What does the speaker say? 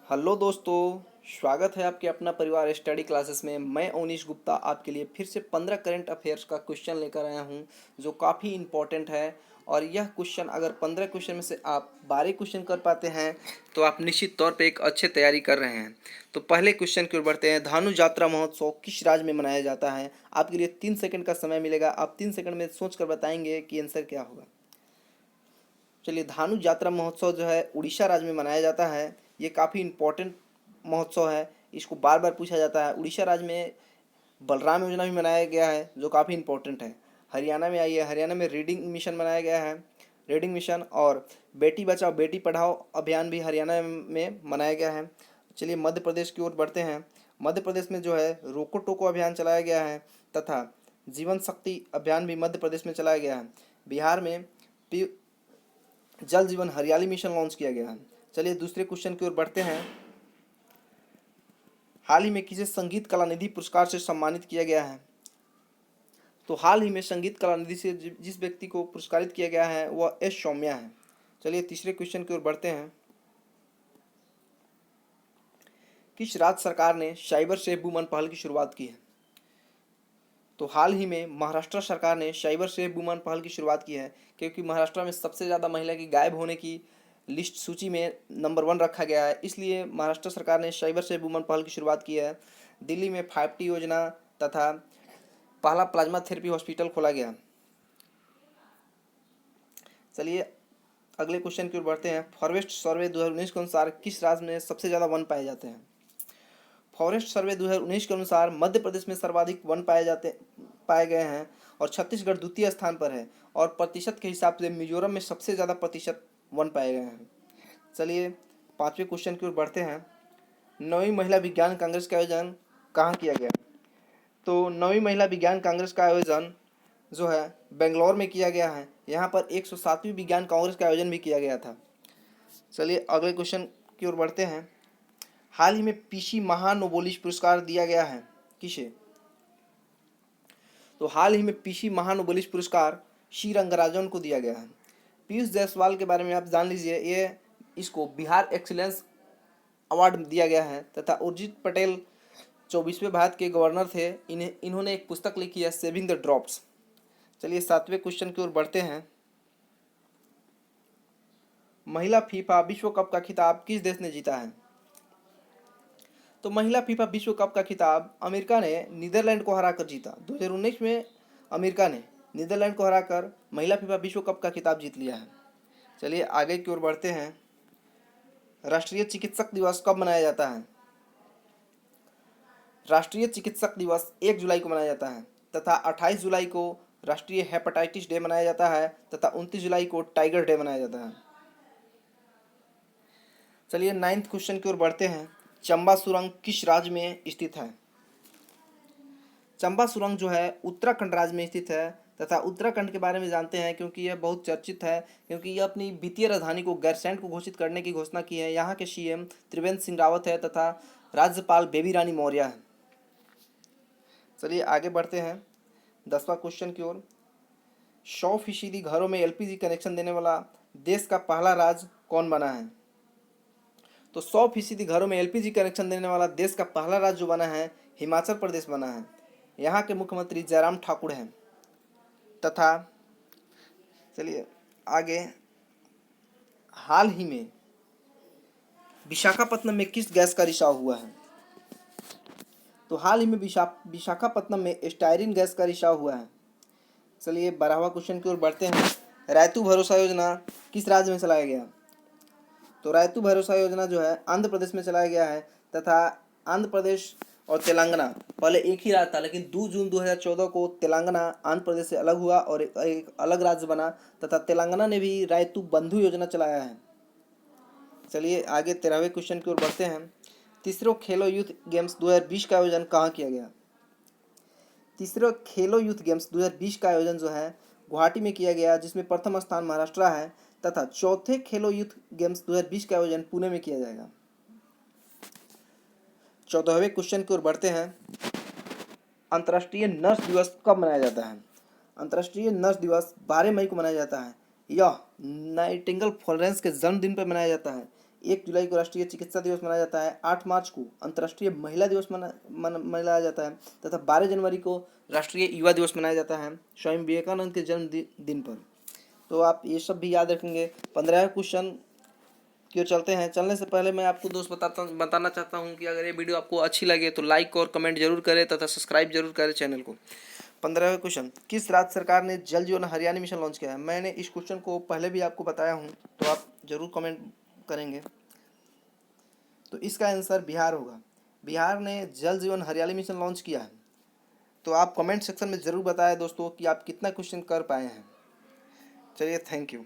Hello दोस्तों, स्वागत है आपके अपना परिवार स्टडी क्लासेस में। मैं अवनीश गुप्ता आपके लिए फिर से 15 करंट अफेयर्स का क्वेश्चन लेकर आया हूं जो काफ़ी इम्पोर्टेंट है। और यह क्वेश्चन अगर 15 क्वेश्चन में से आप 12 क्वेश्चन कर पाते हैं तो आप निश्चित तौर पे एक अच्छे तैयारी कर रहे हैं। तो पहले क्वेश्चन की ओर बढ़ते हैं। धानु यात्रा महोत्सव किस राज्य में मनाया जाता है? आपके लिए 3 सेकंड का समय मिलेगा। आप 3 सेकंड में सोच कर बताएंगे कि आंसर क्या होगा। चलिए, धानु यात्रा महोत्सव जो है उड़ीसा राज्य में मनाया जाता है। ये काफ़ी इम्पोर्टेंट महोत्सव है, इसको बार बार पूछा जाता है। उड़ीसा राज्य में बलराम योजना भी मनाया गया है जो काफ़ी इम्पोर्टेंट है। हरियाणा में आइए, हरियाणा में रीडिंग मिशन मनाया गया है, रीडिंग मिशन। और बेटी बचाओ बेटी पढ़ाओ अभियान भी हरियाणा में मनाया गया है। चलिए मध्य प्रदेश की ओर बढ़ते हैं। मध्य प्रदेश में जो है रोको टोको अभियान चलाया गया है तथा जीवन शक्ति अभियान भी मध्य प्रदेश में चलाया गया है। बिहार में जल जीवन हरियाली मिशन लॉन्च किया गया है। चलिए दूसरे क्वेश्चन की ओर बढ़ते हैं। हाल ही में किसे संगीत कला निधि पुरस्कार से सम्मानित किया गया है? तो हाल ही में संगीत कला निधि से जिस व्यक्ति को पुरस्कारित किया गया है वह एस सौम्या है। चलिए तीसरे क्वेश्चन की ओर बढ़ते हैं। किस राज्य सरकार ने साइबर सेफ वुमन पहल की शुरुआत की है? तो हाल ही में महाराष्ट्र सरकार ने साइबर सेफ वुमन पहल की शुरुआत की है, क्योंकि महाराष्ट्र में सबसे ज़्यादा महिला की गायब होने की लिस्ट सूची में नंबर 1 रखा गया है, इसलिए महाराष्ट्र सरकार ने साइबर सेफ वुमन पहल की शुरुआत की है। दिल्ली में 5T योजना तथा पहला प्लाज्मा थेरेपी हॉस्पिटल खोला गया। चलिए अगले क्वेश्चन की ओर बढ़ते हैं। फॉरेस्ट सर्वे 2019 के अनुसार किस राज्य में सबसे ज़्यादा वन पाए जाते हैं? फॉरेस्ट सर्वे 2019 के अनुसार मध्य प्रदेश में सर्वाधिक वन पाए गए हैं और छत्तीसगढ़ द्वितीय स्थान पर है। और प्रतिशत के हिसाब से मिजोरम में सबसे ज़्यादा प्रतिशत वन पाए गए हैं। चलिए पाँचवें क्वेश्चन की ओर बढ़ते हैं। 9वीं महिला विज्ञान कांग्रेस का आयोजन कहाँ किया गया? तो 9वीं महिला विज्ञान कांग्रेस का आयोजन जो है बेंगलोर में किया गया है। यहाँ पर 107वीं विज्ञान कांग्रेस का आयोजन भी किया गया था। चलिए अगले क्वेश्चन की ओर बढ़ते हैं। हाल ही में पीसी महानोबेलिस पुरस्कार दिया गया है किसे? तो हाल ही में पीसी महानोबेलिस पुरस्कार सी रंगराजन को दिया गया है। पीयूष जायसवाल के बारे में आप जान लीजिए, ये इसको बिहार एक्सीलेंस अवार्ड दिया गया है। तथा उर्जित पटेल 24वें भारत के गवर्नर थे। इन्होंने एक पुस्तक लिखी है सेविंग द ड्रॉप्स। चलिए 7वें क्वेश्चन की ओर बढ़ते हैं। महिला फीफा विश्व कप का खिताब किस देश ने जीता है? तो महिला फीफा विश्व कप का खिताब अमेरिका ने नीदरलैंड को हराकर जीता। 2019 में अमेरिका ने नीदरलैंड को हराकर महिला फीफा विश्व कप का खिताब जीत लिया है। चलिए आगे की ओर बढ़ते हैं। राष्ट्रीय चिकित्सक दिवस कब मनाया जाता है? राष्ट्रीय चिकित्सक दिवस 1 जुलाई को मनाया जाता है तथा 28 जुलाई को राष्ट्रीय हेपेटाइटिस डे मनाया जाता है तथा 29 जुलाई को टाइगर डे मनाया जाता है। चलिए 9th क्वेश्चन की ओर बढ़ते हैं। चंबा सुरंग किस राज्य में स्थित है? चंबा सुरंग जो है उत्तराखंड राज्य में स्थित है तथा उत्तराखंड के बारे में जानते हैं क्योंकि यह बहुत चर्चित है, क्योंकि यह अपनी वित्तीय राजधानी को गैरसैंण को घोषित करने की घोषणा की है। यहाँ के सीएम त्रिवेंद्र सिंह रावत है तथा राज्यपाल बेबी रानी मौर्य है। चलिए आगे बढ़ते हैं 10वां क्वेश्चन की ओर। 100% घरों में एलपीजी कनेक्शन देने वाला देश का पहला राज्य कौन बना है? तो 100% घरों में एलपीजी कनेक्शन देने वाला देश का पहला राज्य जो बना है हिमाचल प्रदेश बना है। यहाँ के मुख्यमंत्री जयराम ठाकुर हैं। तथा चलिए आगे, हाल ही में विशाखापत्तनम में किस गैस का रिसाव हुआ है? तो हाल ही में विशाखापत्तनम में स्टायरीन गैस का रिसाव हुआ है। चलिए 12वां क्वेश्चन की ओर बढ़ते हैं। रायतू भरोसा योजना किस राज्य में चलाया गया? तो रायतू भरोसा योजना जो है आंध्र प्रदेश में चलाया गया है तथा आंध्र प्रदेश और तेलंगाना पहले एक ही राज्य था, लेकिन 2 जून 2014 को तेलंगाना आंध्र प्रदेश से अलग हुआ और एक अलग राज्य बना तथा तेलंगाना ने भी रायतू बंधु योजना चलाया है। चलिए आगे 13वें क्वेश्चन की ओर बढ़ते हैं। तीसरे खेलो यूथ गेम्स 2020 का आयोजन कहाँ किया गया? तीसरे खेलो यूथ गेम्स 2020 का आयोजन जो है गुवाहाटी में किया गया, जिसमें प्रथम स्थान महाराष्ट्र है तथा चौथे खेलो यूथ गेम्स 2020 का आयोजन पुणे में किया जाएगा। 14वें क्वेश्चन की ओर बढ़ते हैं। अंतर्राष्ट्रीय नर्स दिवस कब मनाया जाता है? अंतर्राष्ट्रीय नर्स दिवस 12 मई को मनाया जाता है। यह नाइटिंगेल फ्लोरेंस के जन्मदिन पर मनाया जाता है। 1 जुलाई को राष्ट्रीय चिकित्सा दिवस मनाया जाता है। 8 मार्च को अंतर्राष्ट्रीय महिला दिवस मनाया जाता है तथा 12 जनवरी को राष्ट्रीय युवा दिवस मनाया जाता है स्वामी विवेकानंद के दिन पर। तो आप ये सब भी याद रखेंगे। 15 क्वेश्चन क्यों चलते हैं। चलने से पहले मैं आपको दोस्त बताना चाहता हूं कि अगर ये वीडियो आपको अच्छी लगे तो लाइक और कमेंट जरूर करें तथा सब्सक्राइब जरूर करें चैनल को। 15वां क्वेश्चन, किस राज्य सरकार ने जल जीवन हरियाली मिशन लॉन्च किया है। मैंने इस क्वेश्चन को पहले भी आपको बताया हूं, तो आप जरूर कमेंट करेंगे। तो इसका आंसर बिहार होगा। बिहार ने जल जीवन हरियाली मिशन लॉन्च किया है। तो आप कमेंट सेक्शन में ज़रूर बताएं दोस्तों कि आप कितना क्वेश्चन कर पाए हैं। चलिए, थैंक यू।